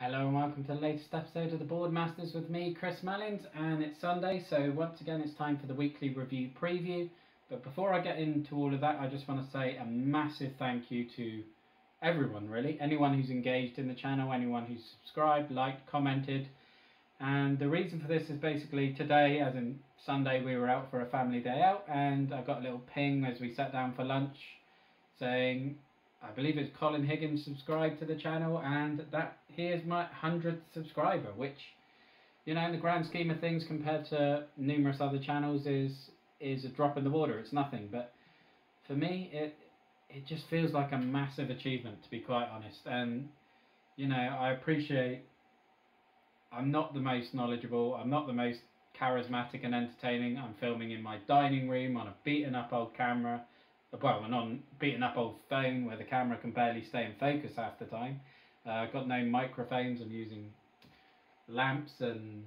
Hello and welcome to the latest episode of the Boardmasters with me, Chris Mullins, and it's Sunday, so once again it's time for the weekly review preview. But before I get into all of that, I just want to say a massive thank you to everyone really, anyone who's engaged in the channel, anyone who's subscribed, liked, commented. And the reason for this is basically today, as in Sunday, we were out for a family day out, and I got a little ping as we sat down for lunch saying, I believe it's Colin Higgins subscribed to the channel, and that here's my 100th subscriber, which, you know, in the grand scheme of things compared to numerous other channels is a drop in the water. It's nothing, but for me it just feels like a massive achievement, to be quite honest. And you know, I appreciate I'm not the most knowledgeable, I'm not the most charismatic and entertaining. I'm filming in my dining room on a beaten up old camera, well, an on beaten up old phone where the camera can barely stay in focus half the time. I've got no microphones. I'm using lamps and,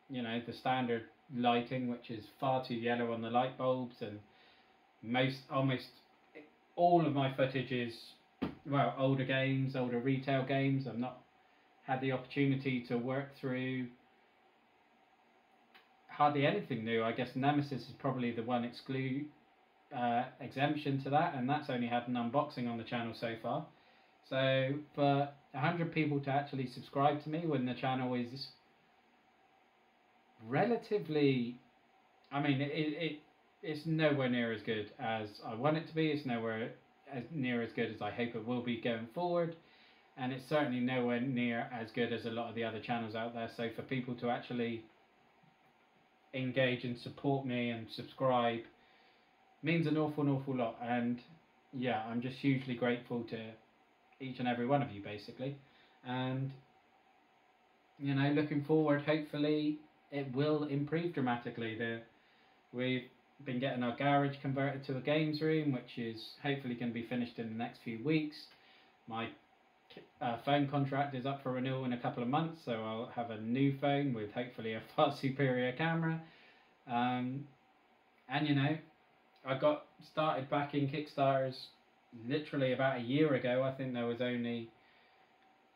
you know, the standard lighting, which is far too yellow on the light bulbs, and almost all of my footage is, well, older games, older retail games. I've not had the opportunity to work through hardly anything new. I guess Nemesis is probably the one exemption to that, and that's only had an unboxing on the channel so far. So for 100 people to actually subscribe to me when the channel is relatively, I mean, it's nowhere near as good as I want it to be. It's nowhere near as good as I hope it will be going forward, and it's certainly nowhere near as good as a lot of the other channels out there. So for people to actually engage and support me and subscribe means an awful lot. And yeah, I'm just hugely grateful to each and every one of you, basically. And you know, looking forward, hopefully it will improve dramatically. We've been getting our garage converted to a games room, which is hopefully going to be finished in the next few weeks. My phone contract is up for renewal in a couple of months, so I'll have a new phone with hopefully a far superior camera. And you know, I got started back in Kickstarters literally about a year ago. I think there was only,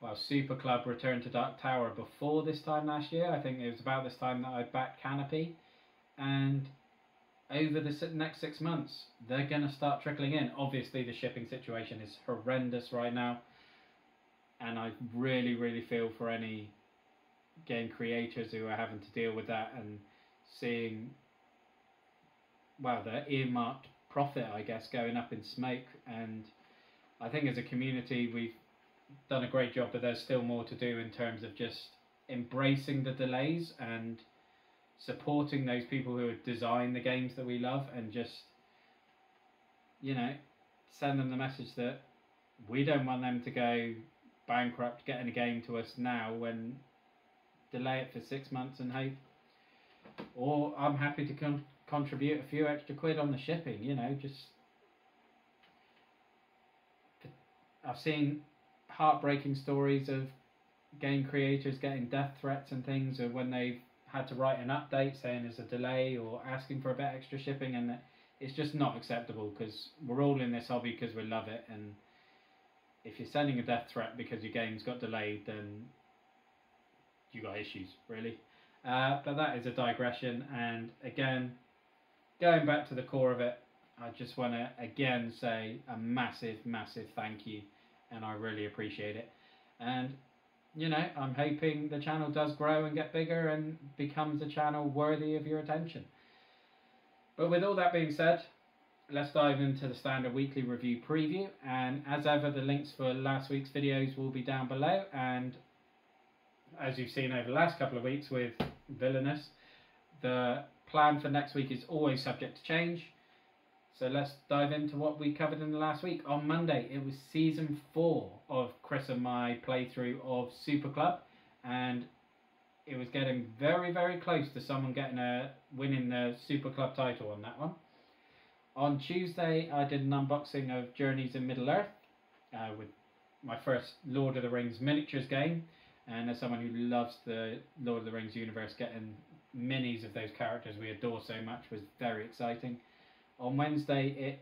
well, Super Club Return to Dark Tower before this time last year. I think it was about this time that I backed Canopy. And over the next 6 months, they're going to start trickling in. Obviously, the shipping situation is horrendous right now, and I really feel for any game creators who are having to deal with that and seeing, well, the earmarked profit, I guess, going up in smoke. And I think as a community we've done a great job, but there's still more to do in terms of just embracing the delays and supporting those people who have designed the games that we love, and just, you know, send them the message that we don't want them to go bankrupt getting a game to us now, when delay it for 6 months and hope, or I'm happy to contribute a few extra quid on the shipping. You know, just I've seen heartbreaking stories of game creators getting death threats and things, or when they've had to write an update saying there's a delay or asking for a bit extra shipping, and it's just not acceptable, because we're all in this hobby because we love it. And if you're sending a death threat because your game's got delayed, then you got issues, really. But that is a digression, and again, going back to the core of it, I just want to again say a massive thank you, and I really appreciate it. And you know, I'm hoping the channel does grow and get bigger and becomes a channel worthy of your attention. But with all that being said, let's dive into the standard weekly review preview, and as ever, the links for last week's videos will be down below. And as you've seen over the last couple of weeks with Villainous, the plan for next week is always subject to change. So let's dive into what we covered in the last week. On Monday, it was Season 4 of Chris and my playthrough of Super Club, and it was getting very close to someone winning the Super Club title on that one. On Tuesday, I did an unboxing of Journeys in Middle-earth with my first Lord of the Rings miniatures game, and as someone who loves the Lord of the Rings universe, getting minis of those characters we adore so much was very exciting. On Wednesday,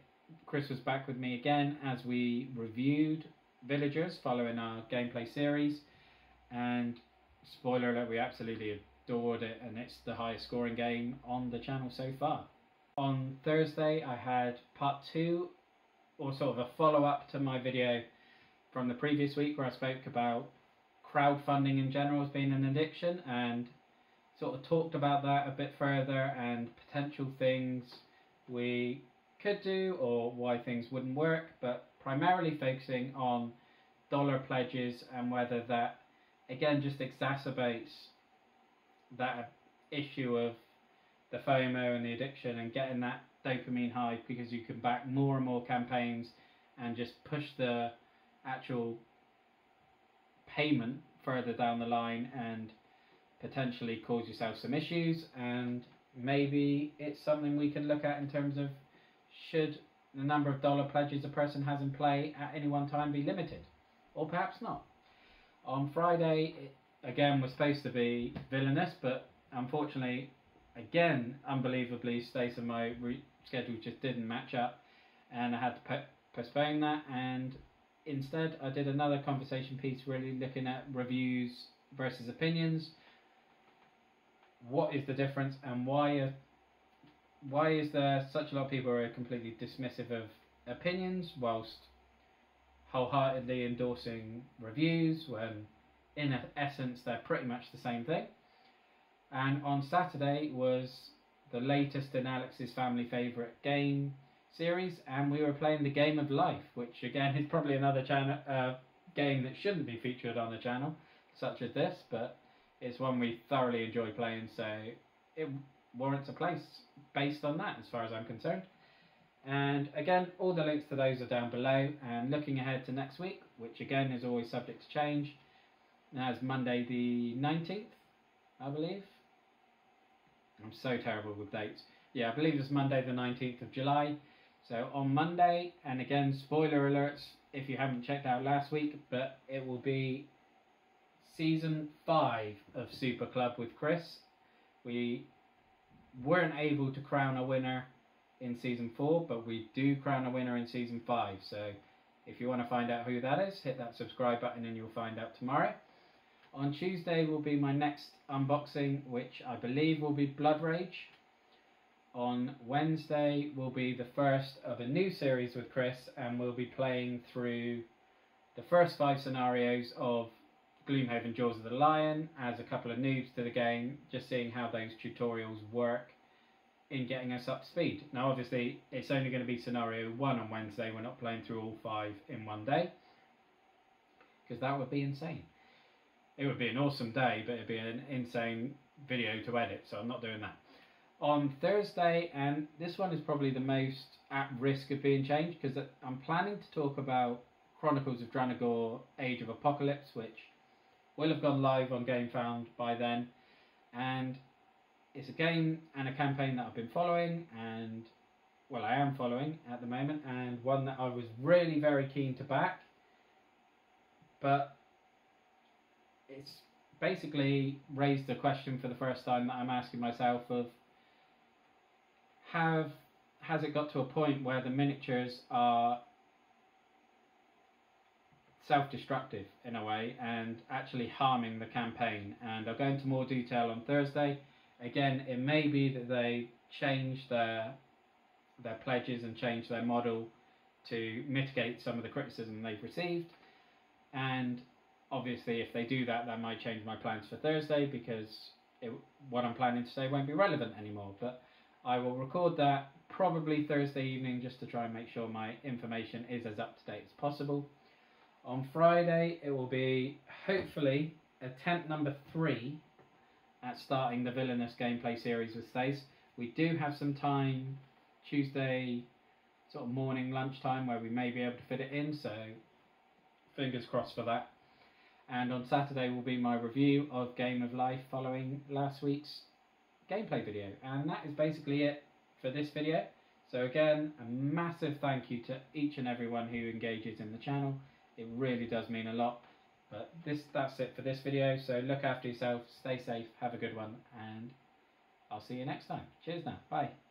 Chris was back with me again as we reviewed Villagers following our gameplay series, and spoiler alert, we absolutely adored it, and it's the highest scoring game on the channel so far. On Thursday I had part 2, or sort of a follow-up to my video from the previous week where I spoke about crowdfunding in general as being an addiction, and sort of talked about that a bit further and potential things we could do or why things wouldn't work, but primarily focusing on dollar pledges and whether that again just exacerbates that issue of the FOMO and the addiction and getting that dopamine high, because you can back more and more campaigns and just push the actual payment further down the line and potentially cause yourself some issues. And maybe it's something we can look at in terms of, should the number of dollar pledges a person has in play at any one time be limited, or perhaps not. On Friday, it again was supposed to be Villainous, but unfortunately, again, unbelievably, Stace and my schedule just didn't match up, and I had to postpone that, and instead I did another conversation piece really looking at reviews versus opinions. What is the difference, and why is there such a lot of people who are completely dismissive of opinions whilst wholeheartedly endorsing reviews, when in essence they're pretty much the same thing. And on Saturday was the latest in Alex's family favourite game series, and we were playing the Game of Life, which again is probably another game that shouldn't be featured on the channel such as this, but it's one we thoroughly enjoy playing, so it warrants a place based on that as far as I'm concerned. And again, all the links to those are down below. And looking ahead to next week, which again is always subject to change, now it's Monday the 19th, I believe. I'm so terrible with dates. Yeah, I believe it's Monday the 19th of July. So on Monday, and again, spoiler alerts if you haven't checked out last week, but it will be Season 5 of Super Club with Chris. We weren't able to crown a winner in Season 4, but we do crown a winner in Season 5. So if you want to find out who that is, hit that subscribe button and you'll find out tomorrow. On Tuesday will be my next unboxing, which I believe will be Blood Rage. On Wednesday will be the first of a new series with Chris, and we'll be playing through the first 5 scenarios of Gloomhaven Jaws of the Lion as a couple of noobs to the game, just seeing how those tutorials work in getting us up to speed. Now obviously it's only going to be scenario 1 on Wednesday, we're not playing through all 5 in one day, because that would be insane. It would be an awesome day, but it'd be an insane video to edit, so I'm not doing that. On Thursday, and this one is probably the most at risk of being changed, because I'm planning to talk about Chronicles of Drannagor Age of Apocalypse, which will have gone live on GameFound by then, and it's a game and a campaign that I've been following, and well, I am following at the moment, and one that I was really very keen to back, but it's basically raised the question for the first time that I'm asking myself of, has it got to a point where the miniatures are self-destructive in a way and actually harming the campaign? And I'll go into more detail on Thursday. Again, it may be that they change their pledges and change their model to mitigate some of the criticism they've received, and obviously if they do that, that might change my plans for Thursday, because what I'm planning to say won't be relevant anymore. But I will record that probably Thursday evening just to try and make sure my information is as up to date as possible. On Friday it will be hopefully attempt number 3 at starting the Villainous gameplay series with Stace. We do have some time Tuesday sort of morning lunchtime where we may be able to fit it in, so fingers crossed for that. And on Saturday will be my review of Game of Life following last week's gameplay video. And that is basically it for this video. So again, a massive thank you to each and everyone who engages in the channel. It really does mean a lot. But that's it for this video. So look after yourself, stay safe, have a good one, and I'll see you next time. Cheers now. Bye.